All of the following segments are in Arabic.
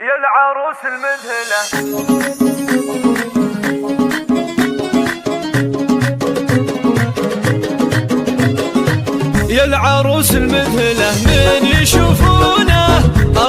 يا العروس المذهلة. يا العروس المذهلة من يشوفونه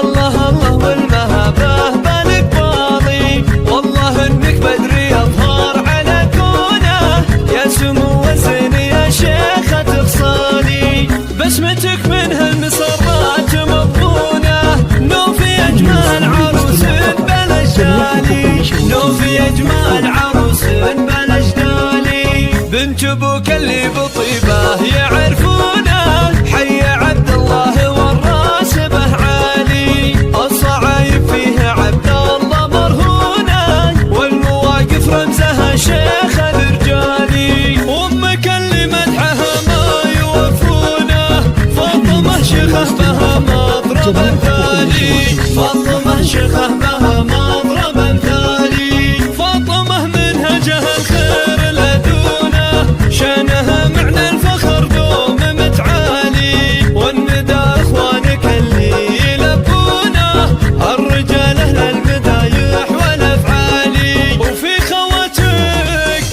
الله الله والمهابة بالك باضي، والله انك بدري اظهر على كونه، يا سمو الزين يا شيخة خصالي، بسمتك من هالمسرات مضمونة، نوفي اجمل عروس بلا جدالي، نوفي اجمل عروس بلا جدالي، بنت ابوك اللي بطيبه يعرفونه، حي عبد الله والراس به عالي، الصعايب فيه عبد الله مرهونه، والمواقف رمزها شيخ الرجالي، وامك اللي مدحها ما يوفونه، فاطمه شيخه بها مضرب مثالي، فاطمه شيخه بها مضرب مثالي، فاطمه منهجها الخير لدونه، شانها معنى الفخر دوم متعالي، والندى اخوانك اللي يلبونه، الرجال اهل المدايح والافعالي، وفي خواتك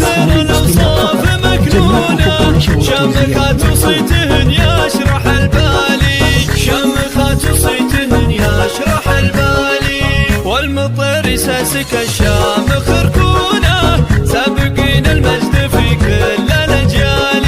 خير الاوصاف مكنونه، شامخات وصيتهن يشرح البالي، شامخات وصيتهن يشرح البالي، والمطير ساسك الشامخ ركونه، سابقين المجد في كل الاجيال،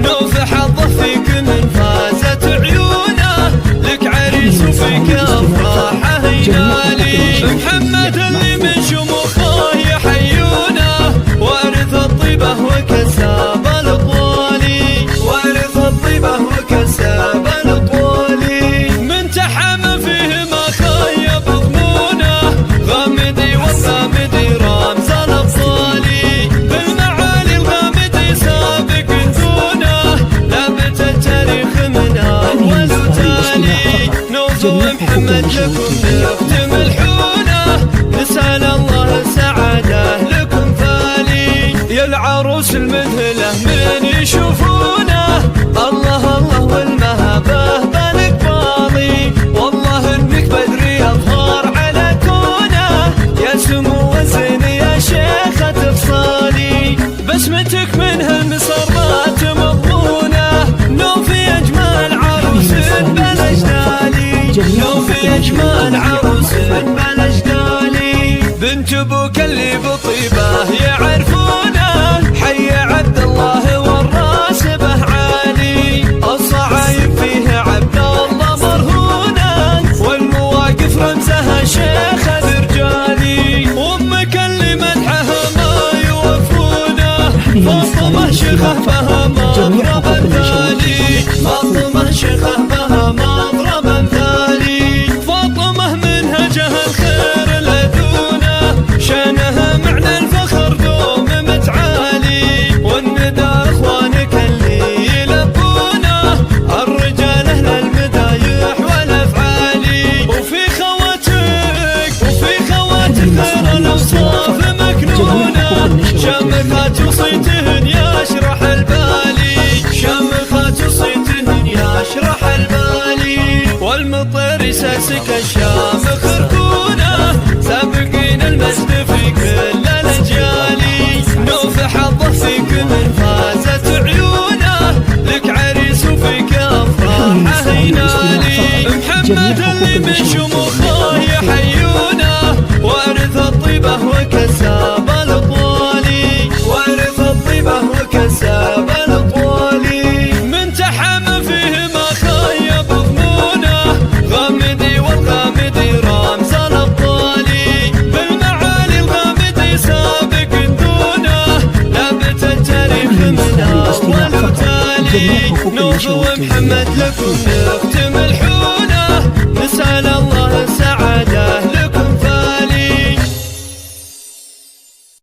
نوف حظه فيك من فازت عيونه، لك عريس وفيك افراحه ينالي، محمد اللي من شموخه يحيونه، وارث الطيبه وكساب الاطوالي، وارث الطيبه وكساب الاطوالي، من تحم فيه ما خيب ضمونه، غامدي والغامدي رمز الابطالي، بالمعالي الغامدي سابق دونه، لابت التاريخ من اول وتالي، نوف ومحمد لكم نختم الحونه، نسال الله السعاده لكم فالي، يا العروس المذهله من يشوفونه الله الله والمهابه بالك باضي، والله انك بدري اظهر على كونه، يا سمو الزين يا شيخة خصالي، بسمتك من هالمسرات مضمونه، نوفي اجمل عروس بلا جدالي، نوفي اجمل عروس بلا جدالي، بنت ابوك اللي بطيبه يعرفونه، حي عبد الله والراس به عالي، الصعايب فيه عبد الله مرهونه، والمواقف رمزها شيخ الرجالي، وامك اللي مدحها ما يوفونه، فاطمه شيخه بها مضرب مثالي، فاطمه شيخه بها مضرب مثالي، فاطمه منهجها الخير لدونه، شانها معنى الفخر دوم متعالي، والندى اخوانك اللي يلبونه، الرجال اهل المدايح والافعالي، وفي خواتك خير الاوصاف مكنونه، شامخات وصيتهن يشرح البالي، شامخات وصيتهن يشرح البالي، والمطير ساسك الشامخ ركونه، سابقين المجد في كل الاجيال، نوف حظه فيك من فازت عيونه، لك عريس وفيك افراحه ينالي، محمد اللي من شموخه يحيونه، وارث الطيبه وكساب الاطوالي، وارث الطيبه وكساب الاطوالي، من تحم فيه ما خيب ضمونه، غامدي والغامدي رمز الابطالي، بالمعالي الغامدي سابق دونه، لابت التاريخ من اول وتالي، نوف ومحمد لكم نختم الحونه، نسال الله السعاده